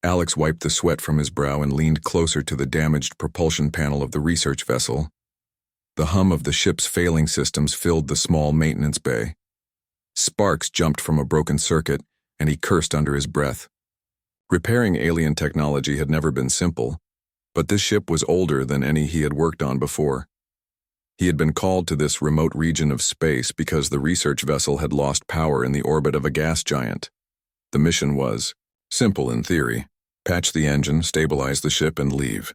Alex wiped the sweat from his brow and leaned closer to the damaged propulsion panel of the research vessel. The hum of the ship's failing systems filled the small maintenance bay. Sparks jumped from a broken circuit, and he cursed under his breath. Repairing alien technology had never been simple, but this ship was older than any he had worked on before. He had been called to this remote region of space because the research vessel had lost power in the orbit of a gas giant. The mission was simple in theory: patch the engine, stabilize the ship, and leave.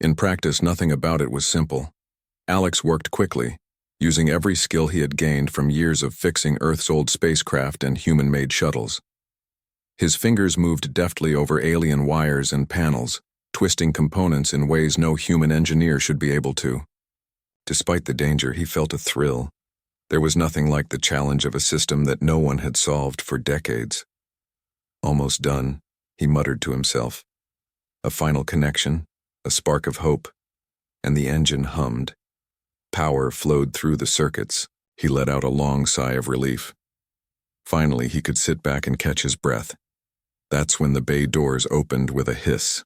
In practice, nothing about it was simple. Alex worked quickly, using every skill he had gained from years of fixing Earth's old spacecraft and human-made shuttles. His fingers moved deftly over alien wires and panels, twisting components in ways no human engineer should be able to. Despite the danger, he felt a thrill. There was nothing like the challenge of a system that no one had solved for decades. Almost done, he muttered to himself. A final connection, a spark of hope, and the engine hummed. Power flowed through the circuits. He let out a long sigh of relief. Finally, he could sit back and catch his breath. That's when the bay doors opened with a hiss.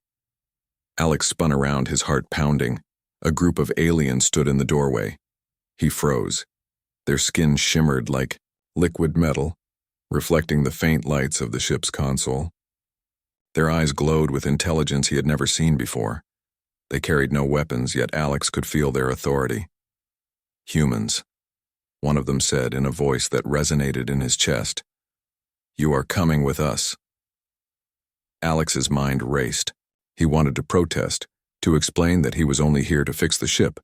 Alex spun around, his heart pounding. A group of aliens stood in the doorway. He froze. Their skin shimmered like liquid metal, reflecting the faint lights of the ship's console. Their eyes glowed with intelligence he had never seen before. They carried no weapons, yet Alex could feel their authority. Humans, one of them said in a voice that resonated in his chest. You are coming with us. Alex's mind raced. He wanted to protest, to explain that he was only here to fix the ship,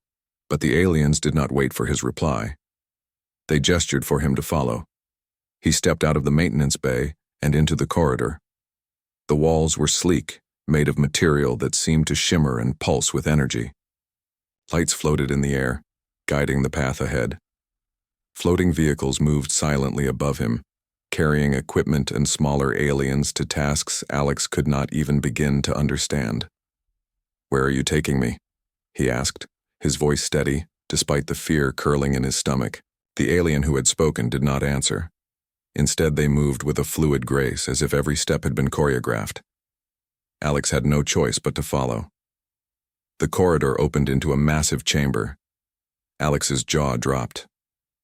but the aliens did not wait for his reply. They gestured for him to follow. He stepped out of the maintenance bay and into the corridor. The walls were sleek, made of material that seemed to shimmer and pulse with energy. Lights floated in the air, guiding the path ahead. Floating vehicles moved silently above him, carrying equipment and smaller aliens to tasks Alex could not even begin to understand. Where are you taking me? He asked, his voice steady, despite the fear curling in his stomach. The alien who had spoken did not answer. Instead, they moved with a fluid grace, as if every step had been choreographed. Alex had no choice but to follow. The corridor opened into a massive chamber. Alex's jaw dropped.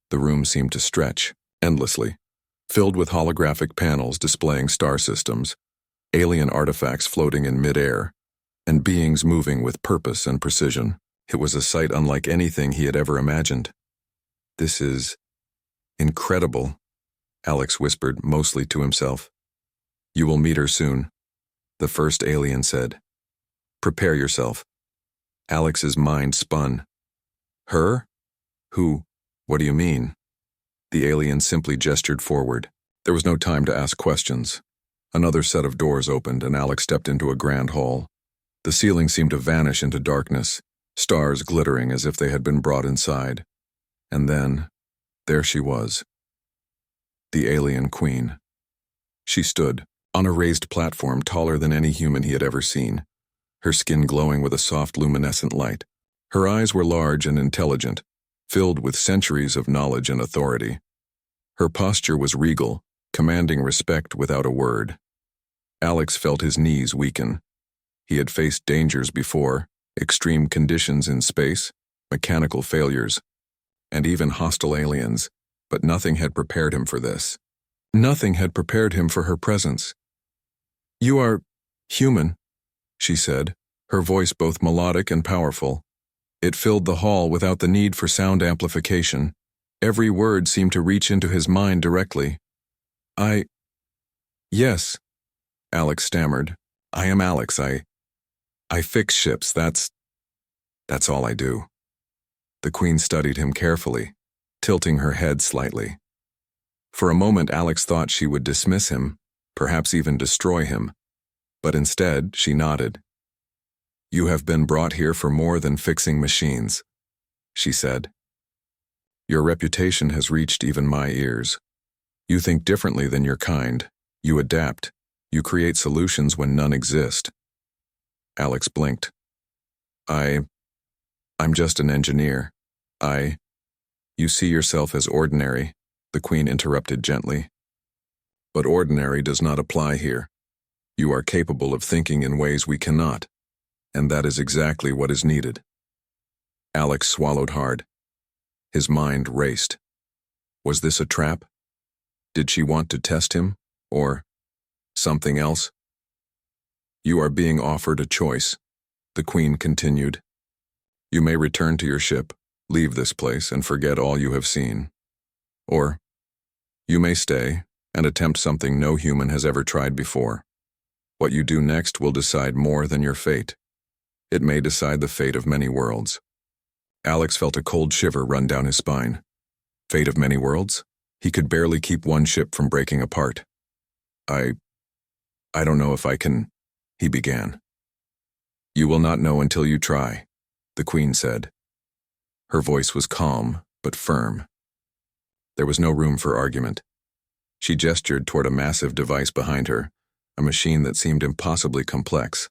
The room seemed to stretch, endlessly, filled with holographic panels displaying star systems, alien artifacts floating in mid-air, and beings moving with purpose and precision. It was a sight unlike anything he had ever imagined. This is incredible, Alex whispered, mostly to himself. You will meet her soon, the first alien said. Prepare yourself. Alex's mind spun. Her? Who? What do you mean? The alien simply gestured forward. There was no time to ask questions. Another set of doors opened, and Alex stepped into a grand hall. The ceiling seemed to vanish into darkness, stars glittering as if they had been brought inside. And then, there she was. The alien queen. She stood, on a raised platform taller than any human he had ever seen, her skin glowing with a soft luminescent light. Her eyes were large and intelligent, filled with centuries of knowledge and authority. Her posture was regal, commanding respect without a word. Alex felt his knees weaken. He had faced dangers before, extreme conditions in space, mechanical failures, and even hostile aliens, but nothing had prepared him for this. Nothing had prepared him for her presence. You are human, she said, her voice both melodic and powerful. It filled the hall without the need for sound amplification. Every word seemed to reach into his mind directly. Yes, Alex stammered. I am Alex. I fix ships. That's all I do. The queen studied him carefully, tilting her head slightly. For a moment, Alex thought she would dismiss him, perhaps even destroy him. But instead, she nodded. You have been brought here for more than fixing machines, she said. Your reputation has reached even my ears. You think differently than your kind. You adapt. You create solutions when none exist. Alex blinked. I'm just an engineer. You see yourself as ordinary, the queen interrupted gently. But ordinary does not apply here. You are capable of thinking in ways we cannot, and that is exactly what is needed." Alex swallowed hard. His mind raced. Was this a trap? Did she want to test him, or something else? "You are being offered a choice," the Queen continued. "You may return to your ship, leave this place, and forget all you have seen. Or you may stay and attempt something no human has ever tried before. What you do next will decide more than your fate. It may decide the fate of many worlds." Alex felt a cold shiver run down his spine. Fate of many worlds? He could barely keep one ship from breaking apart. I don't know if I can," he began. "You will not know until you try," the Queen said. Her voice was calm, but firm. There was no room for argument. She gestured toward a massive device behind her, a machine that seemed impossibly complex.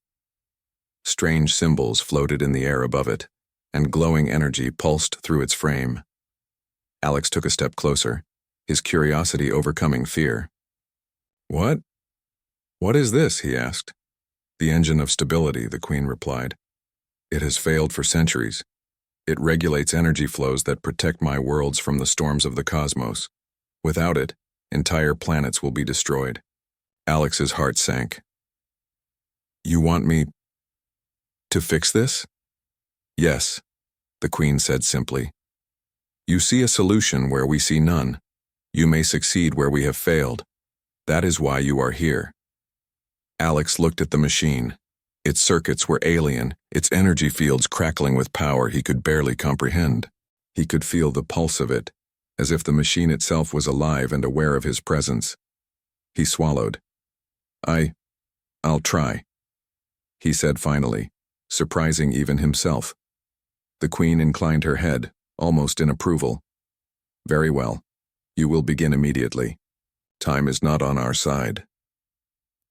Strange symbols floated in the air above it, and glowing energy pulsed through its frame. Alex took a step closer, his curiosity overcoming fear. What is this?" he asked. "The engine of stability," the Queen replied. "It has failed for centuries. It regulates energy flows that protect my worlds from the storms of the cosmos. Without it, entire planets will be destroyed." Alex's heart sank. "You want me to fix this?" "Yes," the Queen said simply. "You see a solution where we see none. You may succeed where we have failed. That is why you are here." Alex looked at the machine. Its circuits were alien, its energy fields crackling with power he could barely comprehend. He could feel the pulse of it, as if the machine itself was alive and aware of his presence. He swallowed. I'll try," he said finally, surprising even himself. The Queen inclined her head, almost in approval. "Very well. You will begin immediately. Time is not on our side."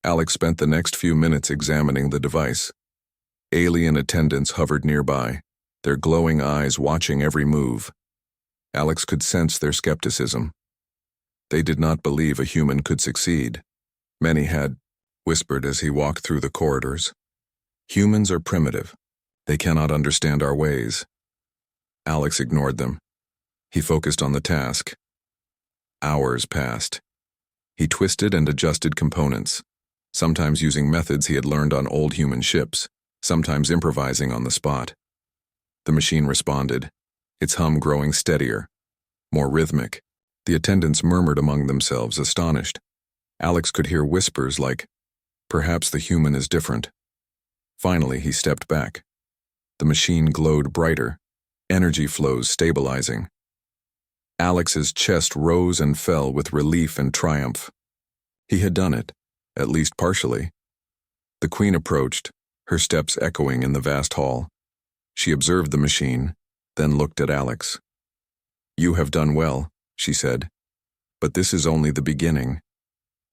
Alex spent the next few minutes examining the device. Alien attendants hovered nearby, their glowing eyes watching every move. Alex could sense their skepticism. They did not believe a human could succeed. Many had whispered as he walked through the corridors. "Humans are primitive. They cannot understand our ways." Alex ignored them. He focused on the task. Hours passed. He twisted and adjusted components, sometimes using methods he had learned on old human ships, sometimes improvising on the spot. The machine responded, its hum growing steadier, more rhythmic. The attendants murmured among themselves, astonished. Alex could hear whispers like, "Perhaps the human is different." Finally, he stepped back. The machine glowed brighter, energy flows stabilizing. Alex's chest rose and fell with relief and triumph. He had done it, at least partially. The Queen approached, her steps echoing in the vast hall. She observed the machine, then looked at Alex. "You have done well," she said. "But this is only the beginning.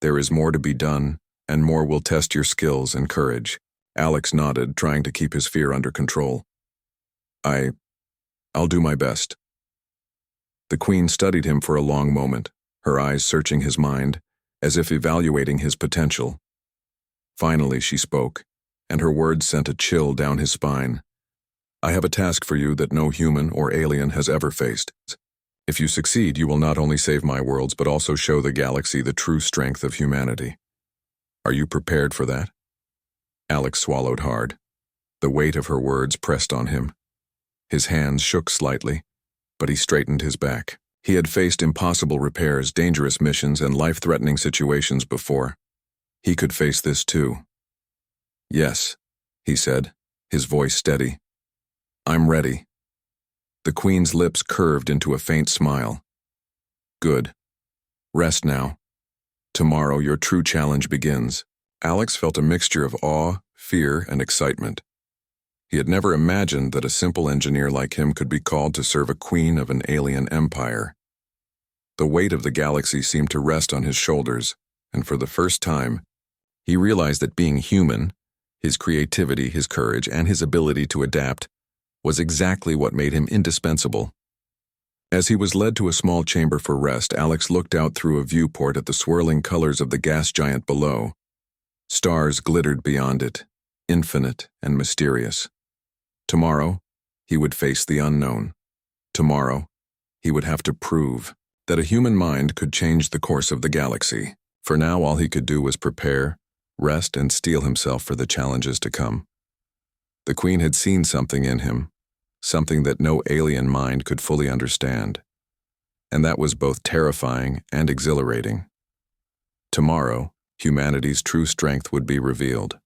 There is more to be done, and more will test your skills and courage." Alex nodded, trying to keep his fear under control. I'll do my best." The Queen studied him for a long moment, her eyes searching his mind, as if evaluating his potential. Finally, she spoke, and her words sent a chill down his spine. "I have a task for you that no human or alien has ever faced. If you succeed, you will not only save my worlds, but also show the galaxy the true strength of humanity. Are you prepared for that?" Alex swallowed hard. The weight of her words pressed on him. His hands shook slightly, but he straightened his back. He had faced impossible repairs, dangerous missions, and life-threatening situations before. He could face this too. "Yes," he said, his voice steady. "I'm ready." The Queen's lips curved into a faint smile. "Good. Rest now. Tomorrow your true challenge begins." Alex felt a mixture of awe, fear, and excitement. He had never imagined that a simple engineer like him could be called to serve a queen of an alien empire. The weight of the galaxy seemed to rest on his shoulders, and for the first time, he realized that being human, his creativity, his courage, and his ability to adapt, was exactly what made him indispensable. As he was led to a small chamber for rest, Alex looked out through a viewport at the swirling colors of the gas giant below. Stars glittered beyond it, infinite and mysterious. Tomorrow, he would face the unknown. Tomorrow, he would have to prove that a human mind could change the course of the galaxy. For now, all he could do was prepare, rest, and steel himself for the challenges to come. The Queen had seen something in him, something that no alien mind could fully understand. And that was both terrifying and exhilarating. Tomorrow, humanity's true strength would be revealed.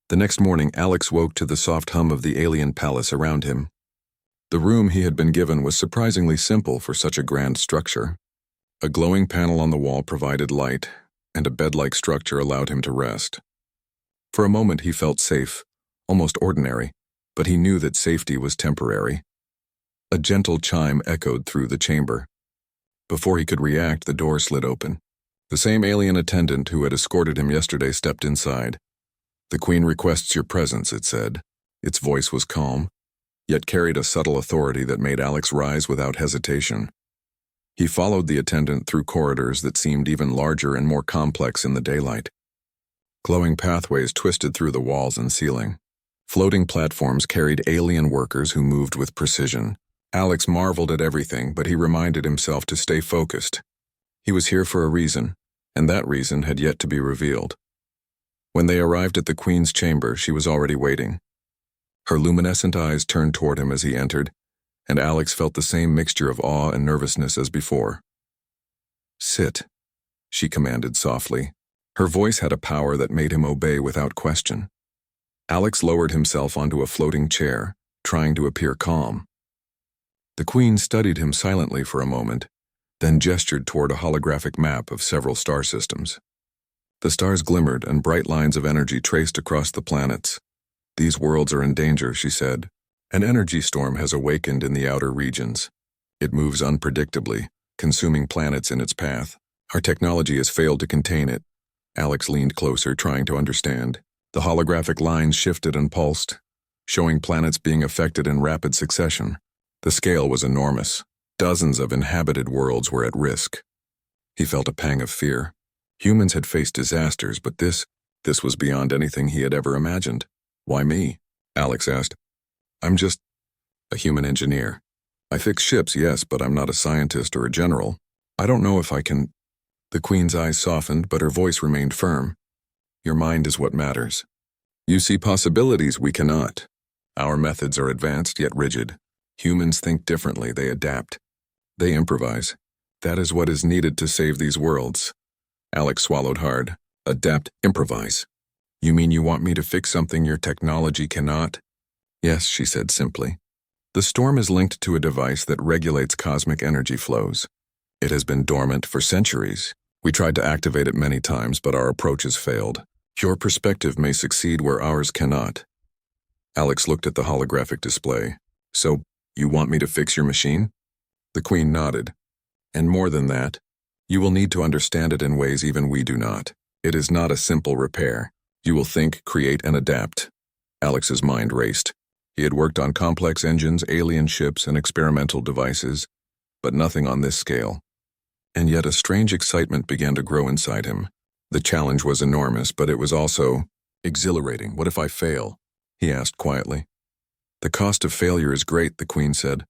The next morning, Alex woke to the soft hum of the alien palace around him. The room he had been given was surprisingly simple for such a grand structure. A glowing panel on the wall provided light, and a bed-like structure allowed him to rest. For a moment he felt safe, almost ordinary, but he knew that safety was temporary. A gentle chime echoed through the chamber. Before he could react, the door slid open. The same alien attendant who had escorted him yesterday stepped inside. "The Queen requests your presence," it said. Its voice was calm, yet carried a subtle authority that made Alex rise without hesitation. He followed the attendant through corridors that seemed even larger and more complex in the daylight. Glowing pathways twisted through the walls and ceiling. Floating platforms carried alien workers who moved with precision. Alex marveled at everything, but he reminded himself to stay focused. He was here for a reason, and that reason had yet to be revealed. When they arrived at the Queen's chamber, she was already waiting. Her luminescent eyes turned toward him as he entered, and Alex felt the same mixture of awe and nervousness as before. "Sit," she commanded softly. Her voice had a power that made him obey without question. Alex lowered himself onto a floating chair, trying to appear calm. The Queen studied him silently for a moment, then gestured toward a holographic map of several star systems. The stars glimmered and bright lines of energy traced across the planets. "These worlds are in danger," she said. "An energy storm has awakened in the outer regions. It moves unpredictably, consuming planets in its path. Our technology has failed to contain it." Alex leaned closer, trying to understand. The holographic lines shifted and pulsed, showing planets being affected in rapid succession. The scale was enormous. Dozens of inhabited worlds were at risk. He felt a pang of fear. Humans had faced disasters, but this was beyond anything he had ever imagined. "Why me?" Alex asked. "I'm just a human engineer. I fix ships, yes, but I'm not a scientist or a general. I don't know if I can—" The Queen's eyes softened, but her voice remained firm. "Your mind is what matters. You see possibilities we cannot. Our methods are advanced yet rigid. Humans think differently, they adapt. They improvise. That is what is needed to save these worlds." Alex swallowed hard. "Adapt, improvise. You mean you want me to fix something your technology cannot?" "Yes," she said simply. "The storm is linked to a device that regulates cosmic energy flows. It has been dormant for centuries. We tried to activate it many times, but our approaches failed. Your perspective may succeed where ours cannot." Alex looked at the holographic display. "So, you want me to fix your machine?" The Queen nodded. "And more than that, you will need to understand it in ways even we do not. It is not a simple repair. You will think, create, and adapt." Alex's mind raced. He had worked on complex engines, alien ships, and experimental devices, but nothing on this scale. And yet a strange excitement began to grow inside him. The challenge was enormous, but it was also exhilarating. "What if I fail?" he asked quietly. "The cost of failure is great," the Queen said.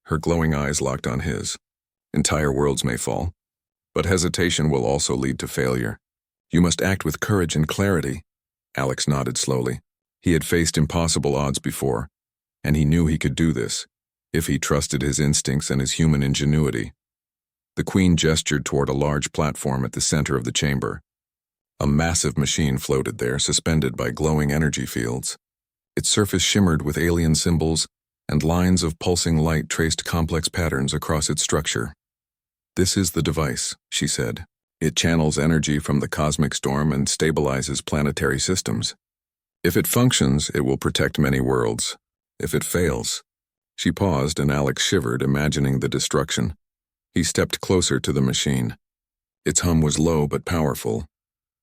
Her glowing eyes locked on his. "Entire worlds may fall, but hesitation will also lead to failure. You must act with courage and clarity." Alex nodded slowly. He had faced impossible odds before, and he knew he could do this, if he trusted his instincts and his human ingenuity. The Queen gestured toward a large platform at the center of the chamber. A massive machine floated there, suspended by glowing energy fields. Its surface shimmered with alien symbols, and lines of pulsing light traced complex patterns across its structure. "This is the device," she said. "It channels energy from the cosmic storm and stabilizes planetary systems. If it functions, it will protect many worlds. If it fails—" She paused, and Alex shivered, imagining the destruction. He stepped closer to the machine. Its hum was low but powerful,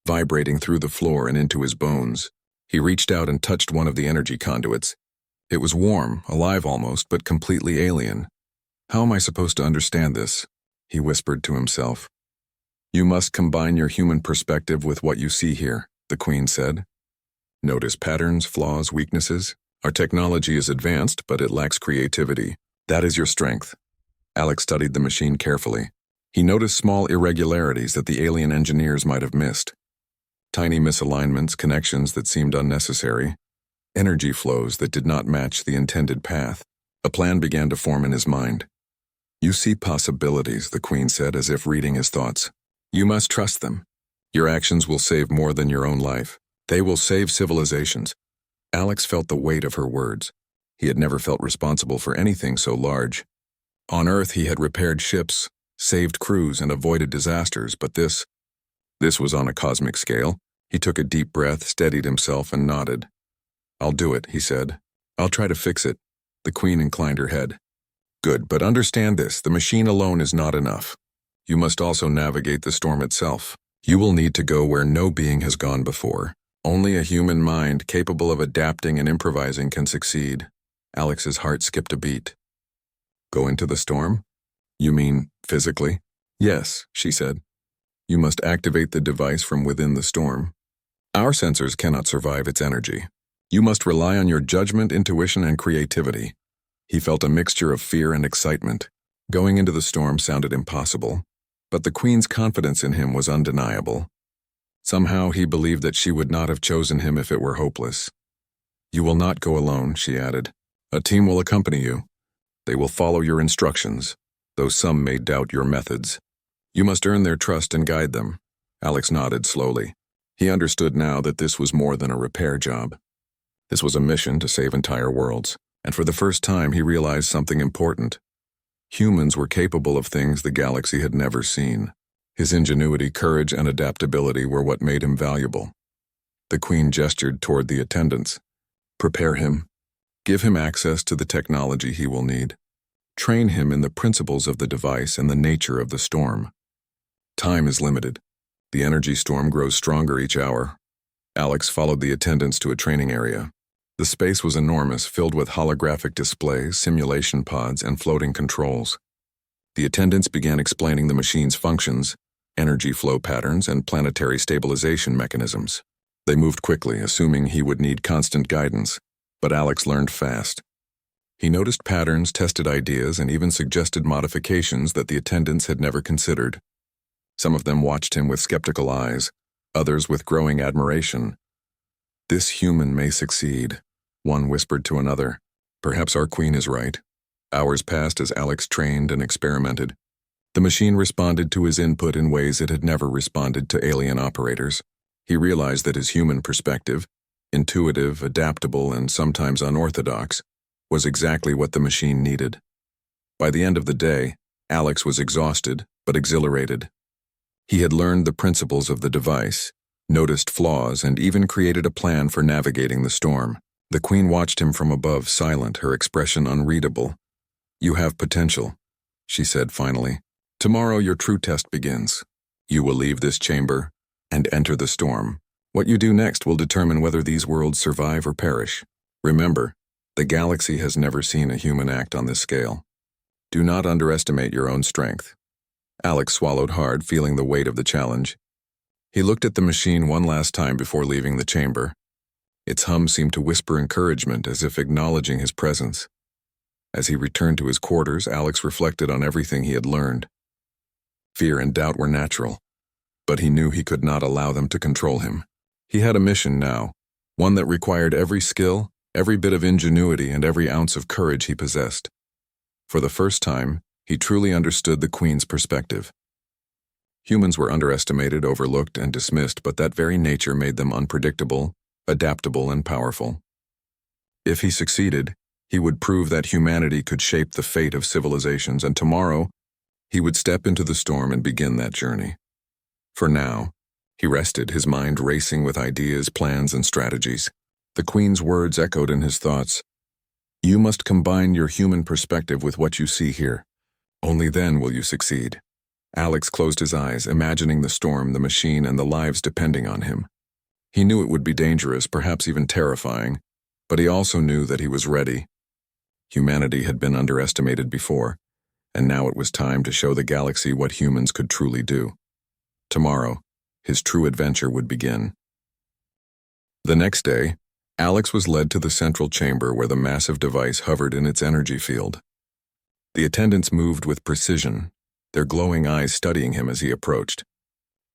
vibrating through the floor and into his bones. He reached out and touched one of the energy conduits. It was warm, alive almost, but completely alien. "How am I supposed to understand this?" he whispered to himself. "You must combine your human perspective with what you see here." the Queen said. Notice patterns, flaws, weaknesses. Our technology is advanced, but it lacks creativity. That is your strength. Alex studied the machine carefully. He noticed small irregularities that the alien engineers might have missed. Tiny misalignments, connections that seemed unnecessary, energy flows that did not match the intended path. A plan began to form in his mind. You see possibilities, the Queen said, as if reading his thoughts. You must trust them. Your actions will save more than your own life. They will save civilizations. Alex felt the weight of her words. He had never felt responsible for anything so large. On Earth, he had repaired ships, saved crews, and avoided disasters, but this was on a cosmic scale. He took a deep breath, steadied himself, and nodded. I'll do it, he said. I'll try to fix it. The Queen inclined her head. Good, but understand this, the machine alone is not enough. You must also navigate the storm itself. You will need to go where no being has gone before. Only a human mind capable of adapting and improvising can succeed. Alex's heart skipped a beat. Go into the storm? You mean physically? Yes, she said. You must activate the device from within the storm. Our sensors cannot survive its energy. You must rely on your judgment, intuition, and creativity. He felt a mixture of fear and excitement. Going into the storm sounded impossible, but the Queen's confidence in him was undeniable. Somehow he believed that she would not have chosen him if it were hopeless. You will not go alone, she added. A team will accompany you. They will follow your instructions, though some may doubt your methods. You must earn their trust and guide them. Alex nodded slowly. He understood now that this was more than a repair job. This was a mission to save entire worlds, and for the first time he realized something important. Humans were capable of things the galaxy had never seen. His ingenuity, courage, and adaptability were what made him valuable. The Queen gestured toward the attendants. Prepare him. Give him access to the technology he will need. Train him in the principles of the device and the nature of the storm. Time is limited. The energy storm grows stronger each hour. Alex followed the attendants to a training area. The space was enormous, filled with holographic displays, simulation pods, and floating controls. The attendants began explaining the machine's functions, energy flow patterns, and planetary stabilization mechanisms. They moved quickly, assuming he would need constant guidance, but Alex learned fast. He noticed patterns, tested ideas, and even suggested modifications that the attendants had never considered. Some of them watched him with skeptical eyes, others with growing admiration. This human may succeed, one whispered to another. Perhaps our Queen is right. Hours passed as Alex trained and experimented. The machine responded to his input in ways it had never responded to alien operators. He realized that his human perspective, intuitive, adaptable, and sometimes unorthodox, was exactly what the machine needed. By the end of the day, Alex was exhausted, but exhilarated. He had learned the principles of the device, noticed flaws, and even created a plan for navigating the storm. The Queen watched him from above, silent, her expression unreadable. You have potential, she said finally. Tomorrow your true test begins. You will leave this chamber and enter the storm. What you do next will determine whether these worlds survive or perish. Remember, the galaxy has never seen a human act on this scale. Do not underestimate your own strength. Alex swallowed hard, feeling the weight of the challenge. He looked at the machine one last time before leaving the chamber. Its hum seemed to whisper encouragement, as if acknowledging his presence. As he returned to his quarters, Alex reflected on everything he had learned. Fear and doubt were natural, but he knew he could not allow them to control him. He had a mission now, one that required every skill, every bit of ingenuity, and every ounce of courage he possessed. For the first time, he truly understood the Queen's perspective. Humans were underestimated, overlooked, and dismissed, but that very nature made them unpredictable, adaptable, and powerful. If he succeeded, he would prove that humanity could shape the fate of civilizations, and tomorrow, he would step into the storm and begin that journey. For now, he rested, his mind racing with ideas, plans, and strategies. The Queen's words echoed in his thoughts. You must combine your human perspective with what you see here. Only then will you succeed. Alex closed his eyes, imagining the storm, the machine, and the lives depending on him. He knew it would be dangerous, perhaps even terrifying, but he also knew that he was ready. Humanity had been underestimated before, and now it was time to show the galaxy what humans could truly do. Tomorrow, his true adventure would begin. The next day, Alex was led to the central chamber where the massive device hovered in its energy field. The attendants moved with precision, their glowing eyes studying him as he approached.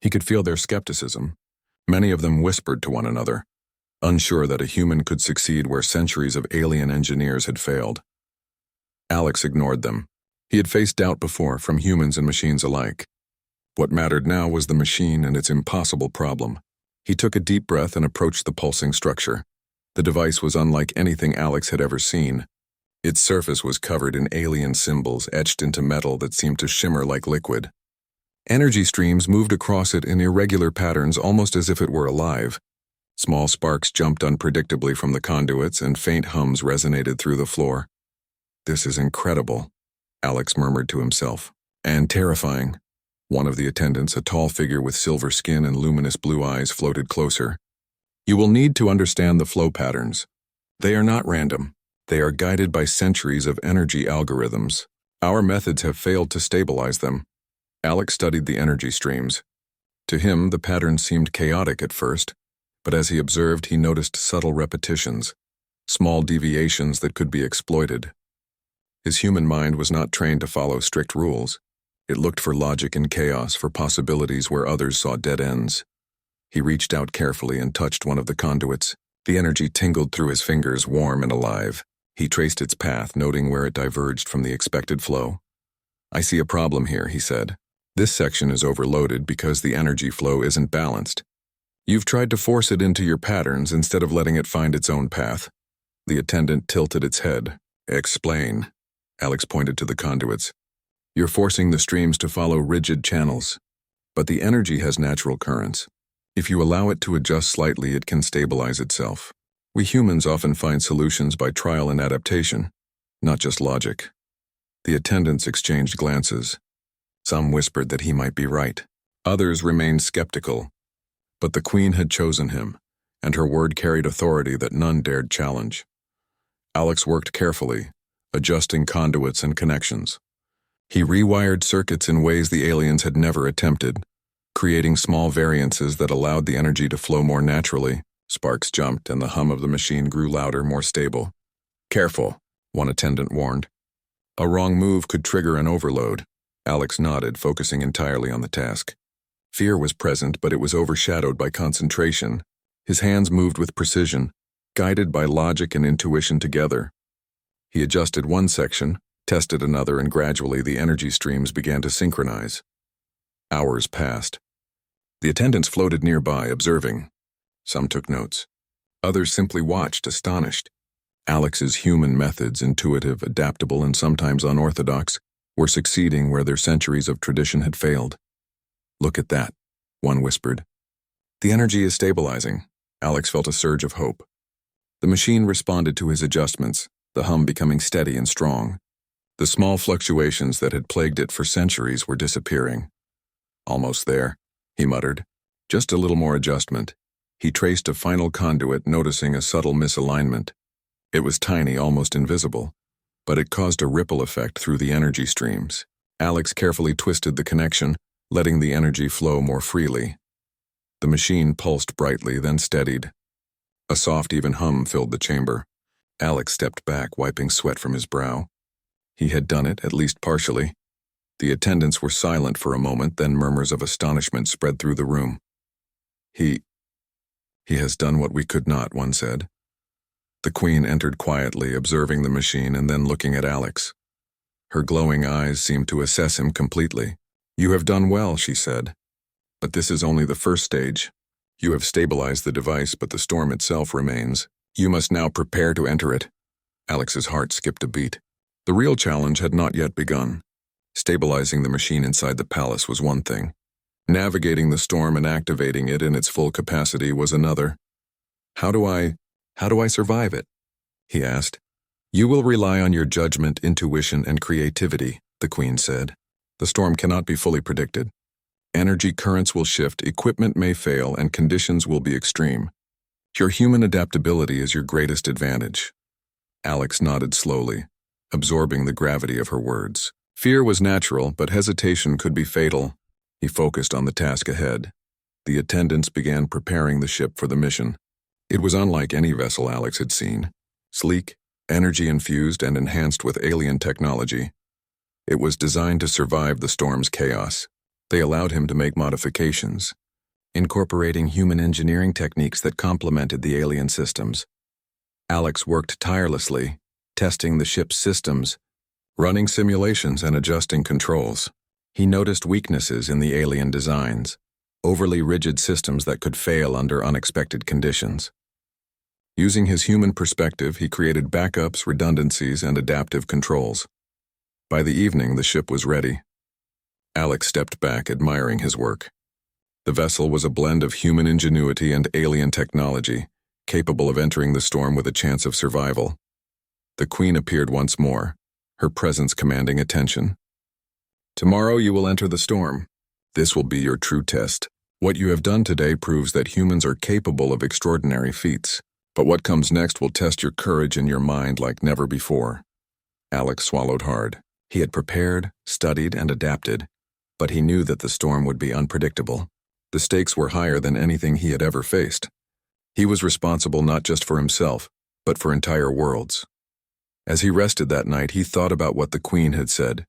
He could feel their skepticism. Many of them whispered to one another, unsure that a human could succeed where centuries of alien engineers had failed. Alex ignored them. He had faced doubt before, from humans and machines alike. What mattered now was the machine and its impossible problem. He took a deep breath and approached the pulsing structure. The device was unlike anything Alex had ever seen. Its surface was covered in alien symbols etched into metal that seemed to shimmer like liquid. Energy streams moved across it in irregular patterns, almost as if it were alive. Small sparks jumped unpredictably from the conduits, and faint hums resonated through the floor. "This is incredible," Alex murmured to himself. "And terrifying." One of the attendants, a tall figure with silver skin and luminous blue eyes, floated closer. "You will need to understand the flow patterns. They are not random. They are guided by centuries of energy algorithms. Our methods have failed to stabilize them." Alex studied the energy streams. To him, the patterns seemed chaotic at first, but as he observed, he noticed subtle repetitions, small deviations that could be exploited. His human mind was not trained to follow strict rules. It looked for logic in chaos, for possibilities where others saw dead ends. He reached out carefully and touched one of the conduits. The energy tingled through his fingers, warm and alive. He traced its path, noting where it diverged from the expected flow. "I see a problem here," he said. "This section is overloaded because the energy flow isn't balanced. You've tried to force it into your patterns instead of letting it find its own path." The attendant tilted its head. "Explain." Alex pointed to the conduits. "You're forcing the streams to follow rigid channels. But the energy has natural currents. If you allow it to adjust slightly, it can stabilize itself. We humans often find solutions by trial and adaptation, not just logic." The attendants exchanged glances. Some whispered that he might be right. Others remained skeptical. But the Queen had chosen him, and her word carried authority that none dared challenge. Alex worked carefully, adjusting conduits and connections. He rewired circuits in ways the aliens had never attempted, creating small variances that allowed the energy to flow more naturally. Sparks jumped, and the hum of the machine grew louder, more stable. "Careful," one attendant warned. "A wrong move could trigger an overload." Alex nodded, focusing entirely on the task. Fear was present, but it was overshadowed by concentration. His hands moved with precision, guided by logic and intuition together. He adjusted one section, tested another, and gradually the energy streams began to synchronize. Hours passed. The attendants floated nearby, observing. Some took notes. Others simply watched, astonished. Alex's human methods, intuitive, adaptable, and sometimes unorthodox, were succeeding where their centuries of tradition had failed. "Look at that," one whispered. "The energy is stabilizing." Alex felt a surge of hope. The machine responded to his adjustments, the hum becoming steady and strong. The small fluctuations that had plagued it for centuries were disappearing. "Almost there," he muttered. "Just a little more adjustment." He traced a final conduit, noticing a subtle misalignment. It was tiny, almost invisible, but it caused a ripple effect through the energy streams. Alex carefully twisted the connection, letting the energy flow more freely. The machine pulsed brightly, then steadied. A soft, even hum filled the chamber. Alex stepped back, wiping sweat from his brow. He had done it, at least partially. The attendants were silent for a moment, then murmurs of astonishment spread through the room. He has done what we could not," one said. The Queen entered quietly, observing the machine and then looking at Alex. Her glowing eyes seemed to assess him completely. "You have done well," she said. "But this is only the first stage. You have stabilized the device, but the storm itself remains. You must now prepare to enter it." Alex's heart skipped a beat. The real challenge had not yet begun. Stabilizing the machine inside the palace was one thing. Navigating the storm and activating it in its full capacity was another. How do I survive it?" he asked. "You will rely on your judgment, intuition, and creativity," the Queen said. "The storm cannot be fully predicted. Energy currents will shift, equipment may fail, and conditions will be extreme. Your human adaptability is your greatest advantage." Alex nodded slowly, absorbing the gravity of her words. Fear was natural, but hesitation could be fatal. He focused on the task ahead. The attendants began preparing the ship for the mission. It was unlike any vessel Alex had seen. Sleek, energy-infused, and enhanced with alien technology. It was designed to survive the storm's chaos. They allowed him to make modifications, incorporating human engineering techniques that complemented the alien systems. Alex worked tirelessly, testing the ship's systems, running simulations and adjusting controls. He noticed weaknesses in the alien designs, overly rigid systems that could fail under unexpected conditions. Using his human perspective, he created backups, redundancies, and adaptive controls. By the evening, the ship was ready. Alex stepped back, admiring his work. The vessel was a blend of human ingenuity and alien technology, capable of entering the storm with a chance of survival. The Queen appeared once more, her presence commanding attention. "Tomorrow you will enter the storm. This will be your true test. What you have done today proves that humans are capable of extraordinary feats. But what comes next will test your courage and your mind like never before." Alex swallowed hard. He had prepared, studied, and adapted, but he knew that the storm would be unpredictable. The stakes were higher than anything he had ever faced. He was responsible not just for himself, but for entire worlds. As he rested that night, he thought about what the Queen had said.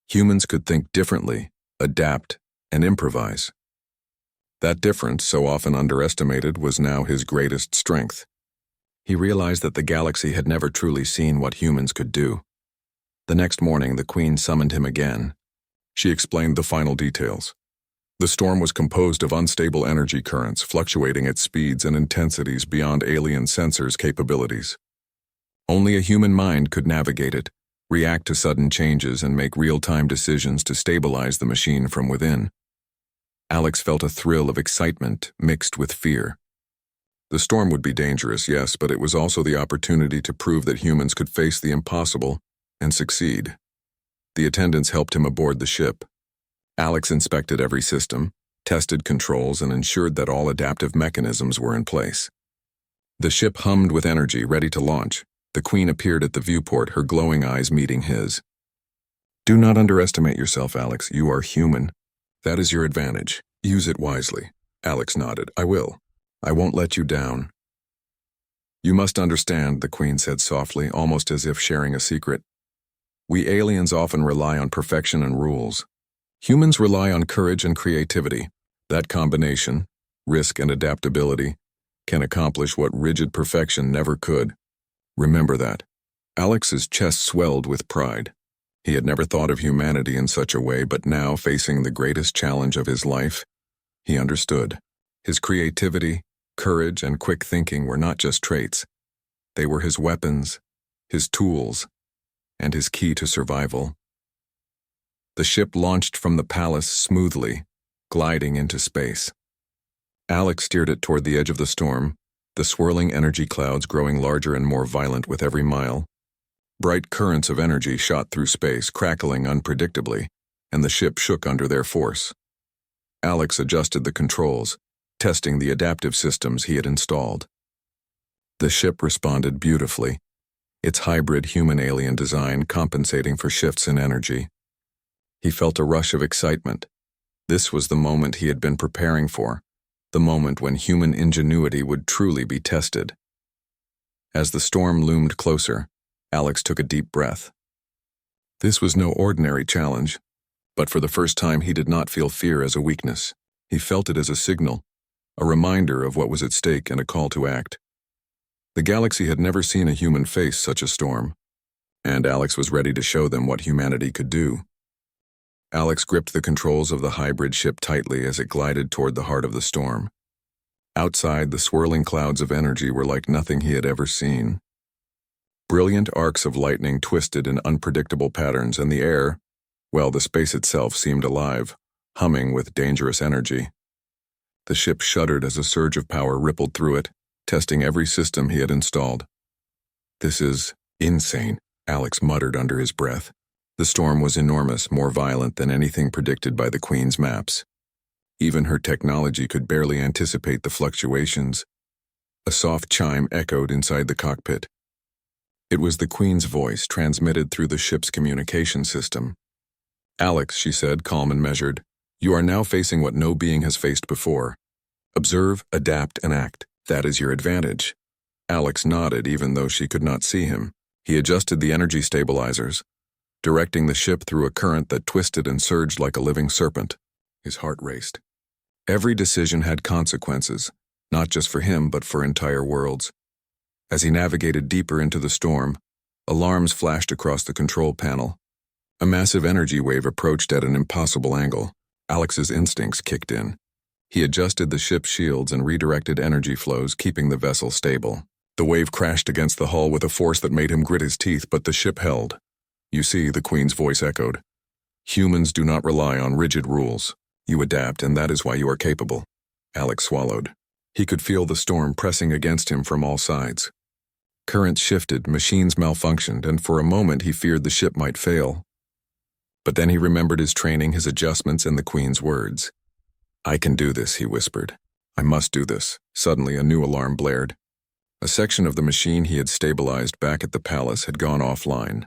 Humans could think differently, adapt, and improvise. That difference, so often underestimated, was now his greatest strength. He realized that the galaxy had never truly seen what humans could do. The next morning, the Queen summoned him again. She explained the final details. The storm was composed of unstable energy currents, fluctuating at speeds and intensities beyond alien sensors' capabilities. Only a human mind could navigate it, react to sudden changes, and make real-time decisions to stabilize the machine from within. Alex felt a thrill of excitement mixed with fear. The storm would be dangerous, yes, but it was also the opportunity to prove that humans could face the impossible and succeed. The attendants helped him aboard the ship. Alex inspected every system, tested controls, and ensured that all adaptive mechanisms were in place. The ship hummed with energy, ready to launch. The Queen appeared at the viewport, her glowing eyes meeting his. "Do not underestimate yourself, Alex. You are human. That is your advantage. Use it wisely." Alex nodded. "I will. I won't let you down." "You must understand," the Queen said softly, almost as if sharing a secret. "We aliens often rely on perfection and rules. Humans rely on courage and creativity. That combination, risk and adaptability, can accomplish what rigid perfection never could. Remember that." Alex's chest swelled with pride. He had never thought of humanity in such a way, but now, facing the greatest challenge of his life, he understood. His creativity, courage, and quick thinking were not just traits. They were his weapons, his tools, and his key to survival. The ship launched from the palace smoothly, gliding into space. Alex steered it toward the edge of the storm, the swirling energy clouds growing larger and more violent with every mile. Bright currents of energy shot through space, crackling unpredictably, and the ship shook under their force. Alex adjusted the controls, testing the adaptive systems he had installed. The ship responded beautifully, its hybrid human-alien design compensating for shifts in energy. He felt a rush of excitement. This was the moment he had been preparing for, the moment when human ingenuity would truly be tested. As the storm loomed closer, Alex took a deep breath. This was no ordinary challenge, but for the first time he did not feel fear as a weakness. He felt it as a signal, a reminder of what was at stake and a call to act. The galaxy had never seen a human face such a storm, and Alex was ready to show them what humanity could do. Alex gripped the controls of the hybrid ship tightly as it glided toward the heart of the storm. Outside, the swirling clouds of energy were like nothing he had ever seen. Brilliant arcs of lightning twisted in unpredictable patterns, and the air, well, the space itself seemed alive, humming with dangerous energy. The ship shuddered as a surge of power rippled through it, testing every system he had installed. "This is insane," Alex muttered under his breath. The storm was enormous, more violent than anything predicted by the Queen's maps. Even her technology could barely anticipate the fluctuations. A soft chime echoed inside the cockpit. It was the Queen's voice transmitted through the ship's communication system. "Alex," she said, calm and measured, "you are now facing what no being has faced before. Observe, adapt, and act. That is your advantage. Alex nodded even though she could not see him. He adjusted the energy stabilizers, directing the ship through a current that twisted and surged like a living serpent. His heart raced. Every decision had consequences, not just for him but for entire worlds. As he navigated deeper into the storm, alarms flashed across the control panel. A massive energy wave approached at an impossible angle. Alex's instincts kicked in. He adjusted the ship's shields and redirected energy flows, keeping the vessel stable. The wave crashed against the hull with a force that made him grit his teeth, but the ship held. You see, the Queen's voice echoed. Humans do not rely on rigid rules. You adapt, and that is why you are capable. Alex swallowed. He could feel the storm pressing against him from all sides. Currents shifted, machines malfunctioned, and for a moment he feared the ship might fail. But then he remembered his training, his adjustments, and the Queen's words. I can do this, he whispered. I must do this. Suddenly, a new alarm blared. A section of the machine he had stabilized back at the palace had gone offline.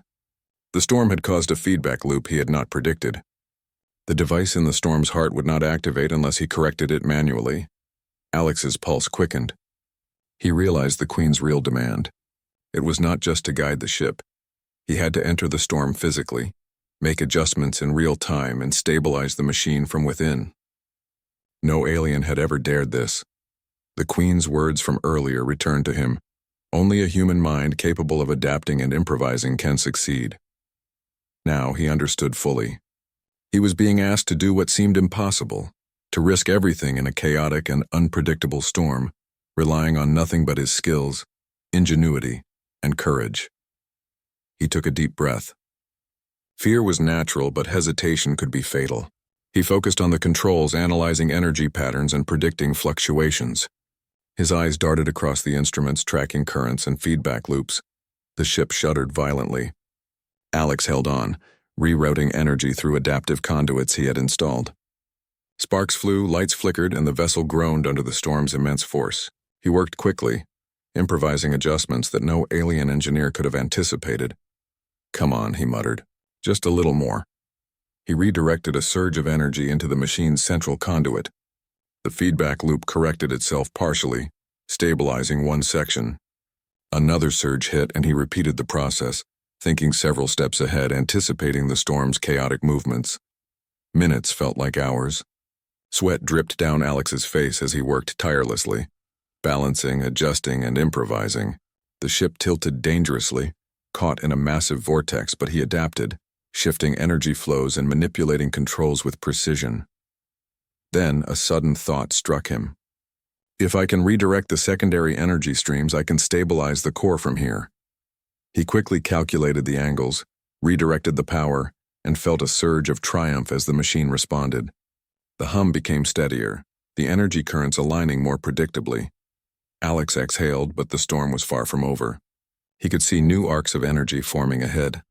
The storm had caused a feedback loop he had not predicted. The device in the storm's heart would not activate unless he corrected it manually. Alex's pulse quickened. He realized the Queen's real demand. It was not just to guide the ship. He had to enter the storm physically, make adjustments in real time, and stabilize the machine from within. No alien had ever dared this. The Queen's words from earlier returned to him. Only a human mind capable of adapting and improvising can succeed. Now he understood fully. He was being asked to do what seemed impossible, to risk everything in a chaotic and unpredictable storm, relying on nothing but his skills, ingenuity, and courage. He took a deep breath. Fear was natural, but hesitation could be fatal. He focused on the controls, analyzing energy patterns and predicting fluctuations. His eyes darted across the instruments, tracking currents and feedback loops. The ship shuddered violently. Alex held on, rerouting energy through adaptive conduits he had installed. Sparks flew, lights flickered, and the vessel groaned under the storm's immense force. He worked quickly, improvising adjustments that no alien engineer could have anticipated. Come on, he muttered. Just a little more. He redirected a surge of energy into the machine's central conduit. The feedback loop corrected itself partially, stabilizing one section. Another surge hit, and he repeated the process, thinking several steps ahead, anticipating the storm's chaotic movements. Minutes felt like hours. Sweat dripped down Alex's face as he worked tirelessly, balancing, adjusting, and improvising. The ship tilted dangerously, caught in a massive vortex, but he adapted, shifting energy flows and manipulating controls with precision. Then a sudden thought struck him. If I can redirect the secondary energy streams, I can stabilize the core from here. He quickly calculated the angles, redirected the power, and felt a surge of triumph as the machine responded. The hum became steadier, the energy currents aligning more predictably. Alex exhaled, but the storm was far from over. He could see new arcs of energy forming ahead,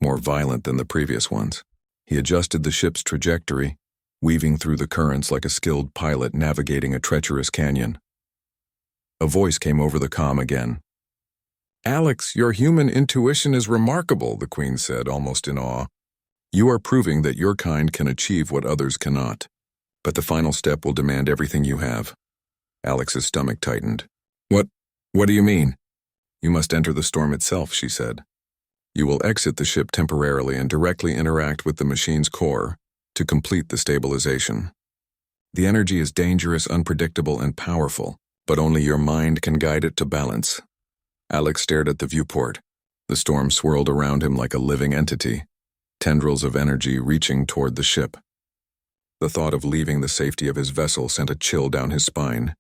more violent than the previous ones. He adjusted the ship's trajectory, weaving through the currents like a skilled pilot navigating a treacherous canyon. A voice came over the comm again. Alex, your human intuition is remarkable, the Queen said, almost in awe. You are proving that your kind can achieve what others cannot. But the final step will demand everything you have. Alex's stomach tightened. What do you mean? You must enter the storm itself, she said. You will exit the ship temporarily and directly interact with the machine's core to complete the stabilization. The energy is dangerous, unpredictable, and powerful, but only your mind can guide it to balance. Alex stared at the viewport. The storm swirled around him like a living entity, tendrils of energy reaching toward the ship. The thought of leaving the safety of his vessel sent a chill down his spine.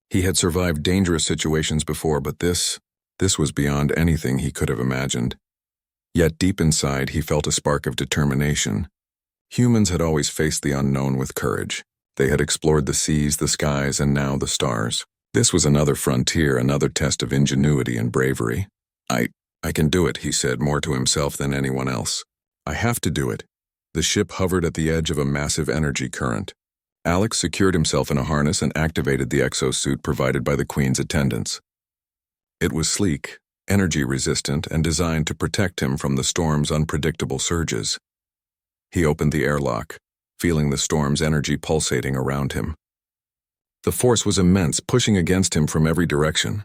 He had survived dangerous situations before, but this was beyond anything he could have imagined. Yet deep inside, he felt a spark of determination. Humans had always faced the unknown with courage. They had explored the seas, the skies, and now the stars. This was another frontier, another test of ingenuity and bravery. I can do it, he said, more to himself than anyone else. I have to do it. The ship hovered at the edge of a massive energy current. Alex secured himself in a harness and activated the exosuit provided by the Queen's attendants. It was sleek, energy-resistant, and designed to protect him from the storm's unpredictable surges. He opened the airlock, feeling the storm's energy pulsating around him. The force was immense, pushing against him from every direction.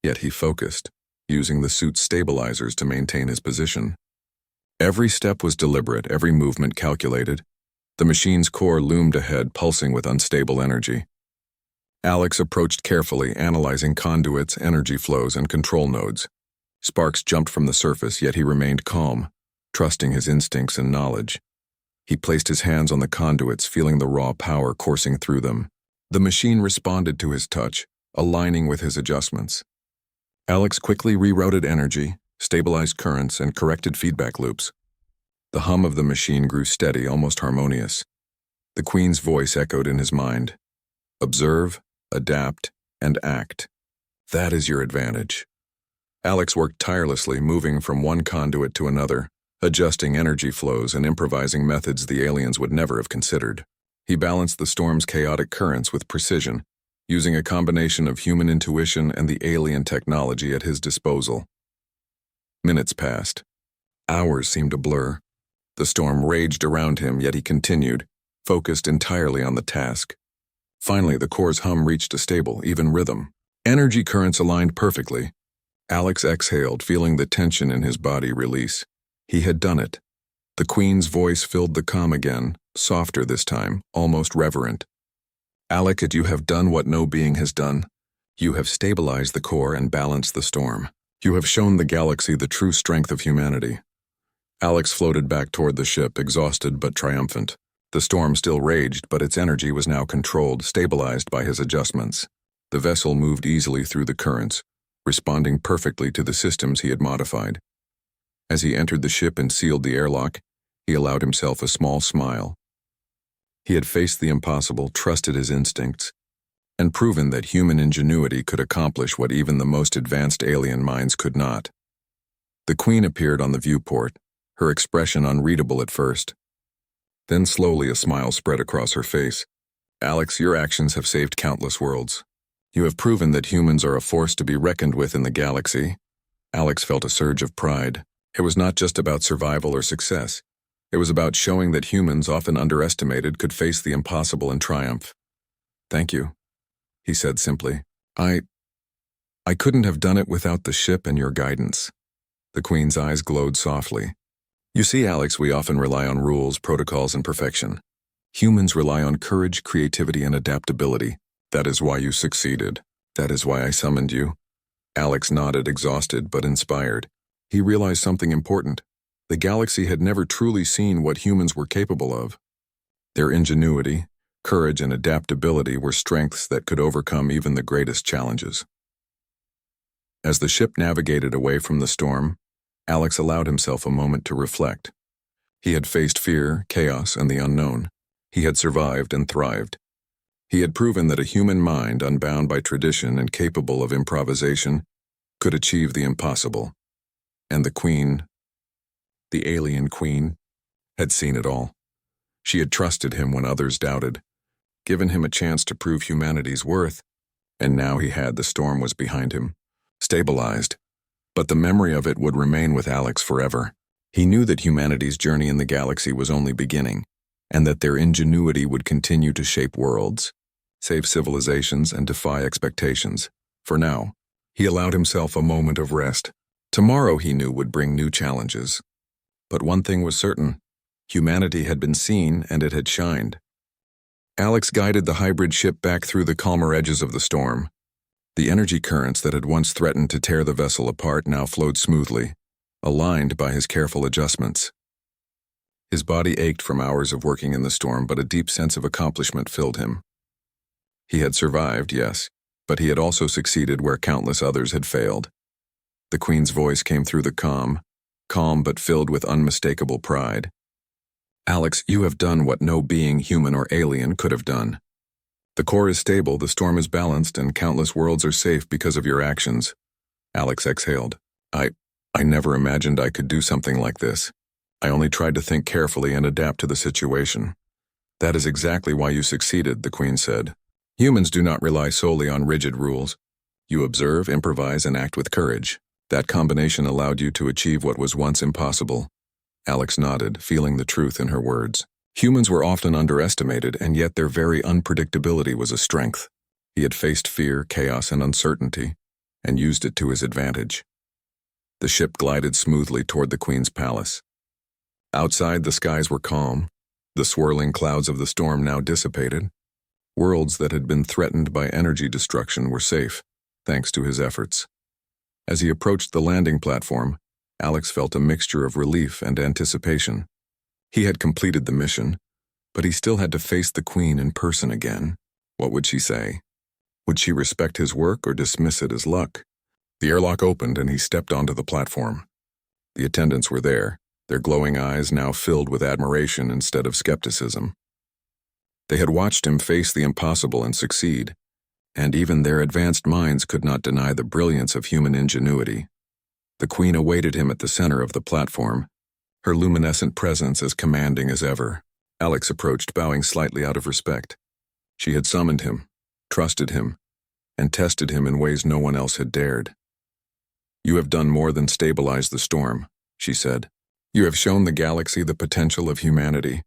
Yet he focused, using the suit's stabilizers to maintain his position. Every step was deliberate, every movement calculated. The machine's core loomed ahead, pulsing with unstable energy. Alex approached carefully, analyzing conduits, energy flows, and control nodes. Sparks jumped from the surface, yet he remained calm, trusting his instincts and knowledge. He placed his hands on the conduits, feeling the raw power coursing through them. The machine responded to his touch, aligning with his adjustments. Alex quickly rerouted energy, stabilized currents, and corrected feedback loops. The hum of the machine grew steady, almost harmonious. The Queen's voice echoed in his mind. Observe, adapt, and act. That is your advantage. Alex worked tirelessly, moving from one conduit to another, adjusting energy flows and improvising methods the aliens would never have considered. He balanced the storm's chaotic currents with precision, using a combination of human intuition and the alien technology at his disposal. Minutes passed. Hours seemed to blur. The storm raged around him, yet he continued, focused entirely on the task. Finally, the core's hum reached a stable, even rhythm. Energy currents aligned perfectly. Alex exhaled, feeling the tension in his body release. He had done it. The Queen's voice filled the calm again, softer this time, almost reverent. Alex, you have done what no being has done. You have stabilized the core and balanced the storm. You have shown the galaxy the true strength of humanity. Alex floated back toward the ship, exhausted but triumphant. The storm still raged, but its energy was now controlled, stabilized by his adjustments. The vessel moved easily through the currents, responding perfectly to the systems he had modified. As he entered the ship and sealed the airlock, he allowed himself a small smile. He had faced the impossible, trusted his instincts, and proven that human ingenuity could accomplish what even the most advanced alien minds could not. The Queen appeared on the viewport, her expression unreadable at first. Then slowly a smile spread across her face. Alex, your actions have saved countless worlds. You have proven that humans are a force to be reckoned with in the galaxy. Alex felt a surge of pride. It was not just about survival or success. It was about showing that humans, often underestimated, could face the impossible and triumph. Thank you, he said simply. I couldn't have done it without the ship and your guidance. The Queen's eyes glowed softly. You see, Alex, we often rely on rules, protocols, and perfection. Humans rely on courage, creativity, and adaptability. That is why you succeeded. That is why I summoned you. Alex nodded, exhausted but inspired. He realized something important. The galaxy had never truly seen what humans were capable of. Their ingenuity, courage, and adaptability were strengths that could overcome even the greatest challenges. As the ship navigated away from the storm, Alex allowed himself a moment to reflect. He had faced fear, chaos, and the unknown. He had survived and thrived. He had proven that a human mind, unbound by tradition and capable of improvisation, could achieve the impossible. And the Queen, the alien Queen, had seen it all. She had trusted him when others doubted, given him a chance to prove humanity's worth, and now he had the storm was behind him, stabilized. But the memory of it would remain with Alex forever. He knew that humanity's journey in the galaxy was only beginning, and that their ingenuity would continue to shape worlds, save civilizations, and defy expectations. For now, he allowed himself a moment of rest. Tomorrow, he knew, would bring new challenges. But one thing was certain. Humanity had been seen, and it had shined. Alex guided the hybrid ship back through the calmer edges of the storm. The energy currents that had once threatened to tear the vessel apart now flowed smoothly, aligned by his careful adjustments. His body ached from hours of working in the storm, but a deep sense of accomplishment filled him. He had survived, yes, but he had also succeeded where countless others had failed. The Queen's voice came through the calm but filled with unmistakable pride. Alex, you have done what no being, human or alien, could have done. The core is stable, the storm is balanced, and countless worlds are safe because of your actions. Alex exhaled. I never imagined I could do something like this. I only tried to think carefully and adapt to the situation. That is exactly why you succeeded, the Queen said. Humans do not rely solely on rigid rules. You observe, improvise, and act with courage. That combination allowed you to achieve what was once impossible. Alex nodded, feeling the truth in her words. Humans were often underestimated, and yet their very unpredictability was a strength. He had faced fear, chaos, and uncertainty, and used it to his advantage. The ship glided smoothly toward the Queen's palace. Outside, the skies were calm, the swirling clouds of the storm now dissipated. Worlds that had been threatened by energy destruction were safe, thanks to his efforts. As he approached the landing platform, Alex felt a mixture of relief and anticipation. He had completed the mission, but he still had to face the Queen in person again. What would she say? Would she respect his work or dismiss it as luck? The airlock opened and he stepped onto the platform. The attendants were there, their glowing eyes now filled with admiration instead of skepticism. They had watched him face the impossible and succeed, and even their advanced minds could not deny the brilliance of human ingenuity. The Queen awaited him at the center of the platform, her luminescent presence as commanding as ever. Alex approached, bowing slightly out of respect. She had summoned him, trusted him, and tested him in ways no one else had dared. "You have done more than stabilize the storm," she said. "You have shown the galaxy the potential of humanity.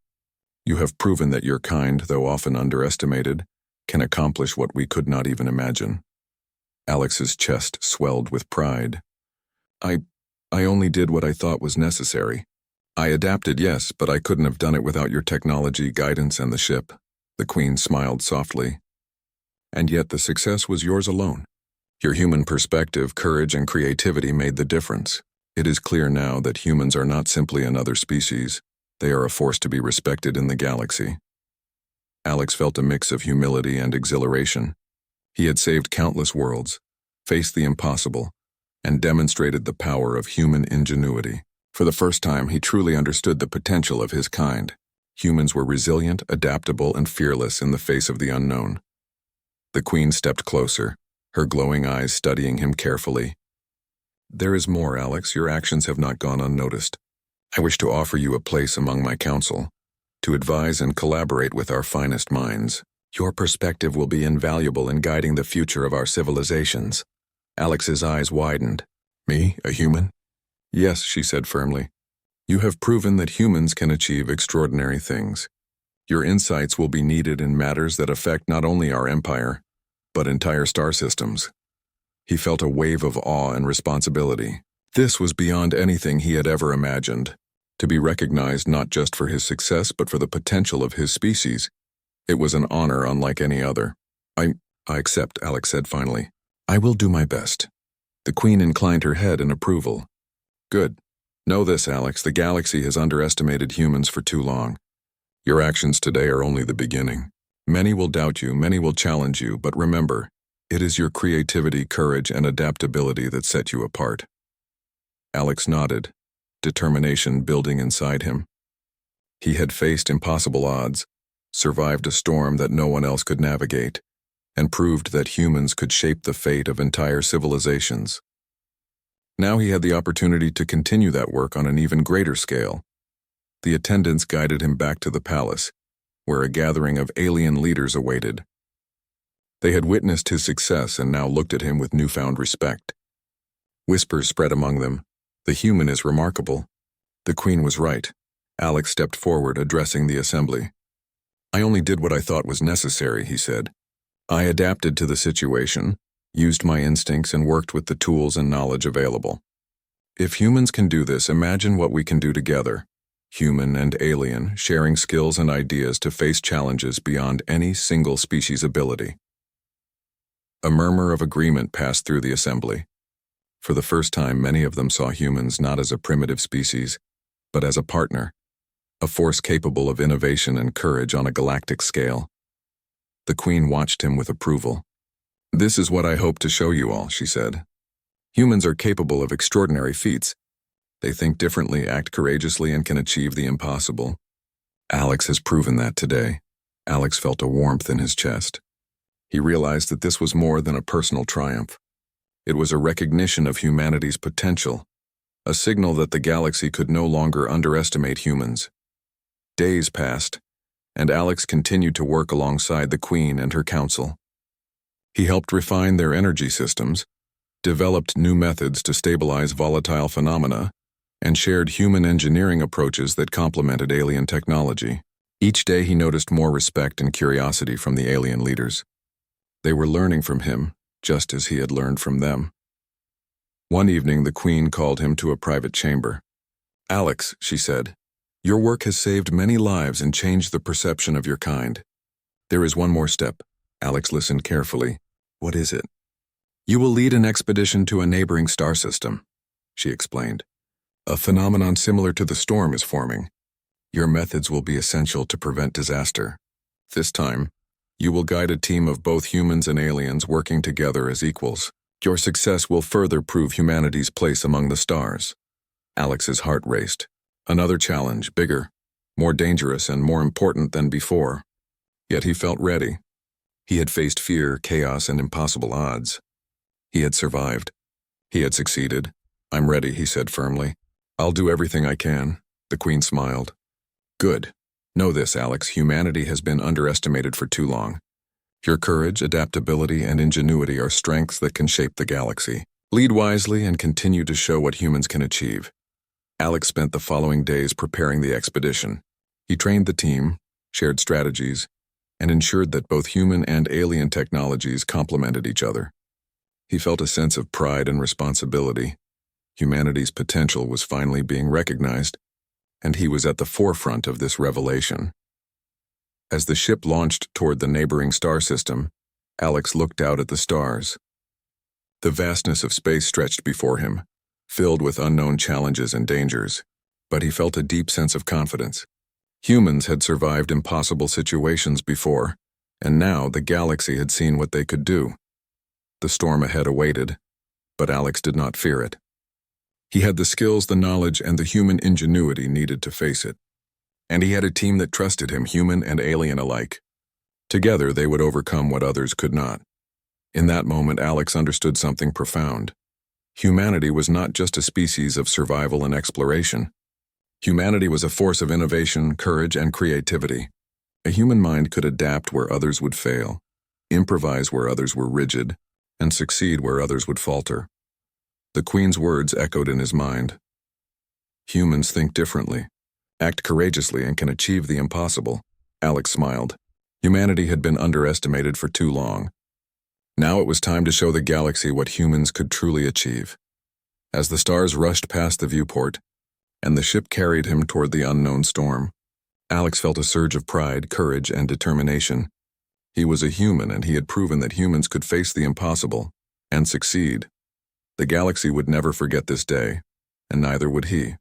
You have proven that your kind, though often underestimated, can accomplish what we could not even imagine." Alex's chest swelled with pride. I only did what I thought was necessary. I adapted, yes, but I couldn't have done it without your technology, guidance, and the ship." The Queen smiled softly. "And yet the success was yours alone. Your human perspective, courage, and creativity made the difference. It is clear now that humans are not simply another species. They are a force to be respected in the galaxy." Alex felt a mix of humility and exhilaration. He had saved countless worlds, faced the impossible, and demonstrated the power of human ingenuity. For the first time, he truly understood the potential of his kind. Humans were resilient, adaptable, and fearless in the face of the unknown. The Queen stepped closer, her glowing eyes studying him carefully. "There is more, Alex. Your actions have not gone unnoticed. I wish to offer you a place among my council, to advise and collaborate with our finest minds. Your perspective will be invaluable in guiding the future of our civilizations." Alex's eyes widened. "Me, a human?" "Yes," she said firmly. "You have proven that humans can achieve extraordinary things. Your insights will be needed in matters that affect not only our empire, but entire star systems." He felt a wave of awe and responsibility. This was beyond anything he had ever imagined. To be recognized not just for his success but for the potential of his species. It was an honor unlike any other. I accept," Alex said finally. "I will do my best." The Queen inclined her head in approval. "Good. Know this, Alex, the galaxy has underestimated humans for too long. Your actions today are only the beginning. Many will doubt you, many will challenge you, but remember, it is your creativity, courage, and adaptability that set you apart." Alex nodded, determination building inside him. He had faced impossible odds, survived a storm that no one else could navigate, and proved that humans could shape the fate of entire civilizations. Now he had the opportunity to continue that work on an even greater scale. The attendants guided him back to the palace, where a gathering of alien leaders awaited. They had witnessed his success and now looked at him with newfound respect. Whispers spread among them. "The human is remarkable." The Queen was right. Alex stepped forward, addressing the assembly. "I only did what I thought was necessary," he said. "I adapted to the situation, used my instincts, and worked with the tools and knowledge available. If humans can do this, imagine what we can do together. Human and alien, sharing skills and ideas to face challenges beyond any single species' ability." A murmur of agreement passed through the assembly. For the first time, many of them saw humans not as a primitive species, but as a partner, a force capable of innovation and courage on a galactic scale. The Queen watched him with approval. "This is what I hope to show you all," she said. "Humans are capable of extraordinary feats. They think differently, act courageously, and can achieve the impossible. Alex has proven that today." Alex felt a warmth in his chest. He realized that this was more than a personal triumph. It was a recognition of humanity's potential, a signal that the galaxy could no longer underestimate humans. Days passed, and Alex continued to work alongside the Queen and her council. He helped refine their energy systems, developed new methods to stabilize volatile phenomena, and shared human engineering approaches that complemented alien technology. Each day he noticed more respect and curiosity from the alien leaders. They were learning from him, just as he had learned from them. One evening, the Queen called him to a private chamber. "Alex," she said, "your work has saved many lives and changed the perception of your kind. There is one more step." Alex listened carefully. "What is it?" "You will lead an expedition to a neighboring star system," she explained. "A phenomenon similar to the storm is forming. Your methods will be essential to prevent disaster. This time, you will guide a team of both humans and aliens working together as equals. Your success will further prove humanity's place among the stars." Alex's heart raced. Another challenge, bigger, more dangerous, and more important than before. Yet he felt ready. He had faced fear, chaos, and impossible odds. He had survived. He had succeeded. "I'm ready," he said firmly. "I'll do everything I can." The Queen smiled. "Good. Know this, Alex, humanity has been underestimated for too long. Your courage, adaptability, and ingenuity are strengths that can shape the galaxy. Lead wisely and continue to show what humans can achieve." Alex spent the following days preparing the expedition. He trained the team, shared strategies, and ensured that both human and alien technologies complemented each other. He felt a sense of pride and responsibility. Humanity's potential was finally being recognized, and he was at the forefront of this revelation. As the ship launched toward the neighboring star system, Alex looked out at the stars. The vastness of space stretched before him, filled with unknown challenges and dangers, but he felt a deep sense of confidence. Humans had survived impossible situations before, and now the galaxy had seen what they could do. The storm ahead awaited, but Alex did not fear it. He had the skills, the knowledge, and the human ingenuity needed to face it. And he had a team that trusted him, human and alien alike. Together, they would overcome what others could not. In that moment, Alex understood something profound. Humanity was not just a species of survival and exploration. Humanity was a force of innovation, courage, and creativity. A human mind could adapt where others would fail, improvise where others were rigid, and succeed where others would falter. The Queen's words echoed in his mind. Humans think differently, act courageously, and can achieve the impossible. Alex smiled. Humanity had been underestimated for too long. Now it was time to show the galaxy what humans could truly achieve. As the stars rushed past the viewport, and the ship carried him toward the unknown storm, Alex felt a surge of pride, courage, and determination. He was a human, and he had proven that humans could face the impossible and succeed. The galaxy would never forget this day, and neither would he.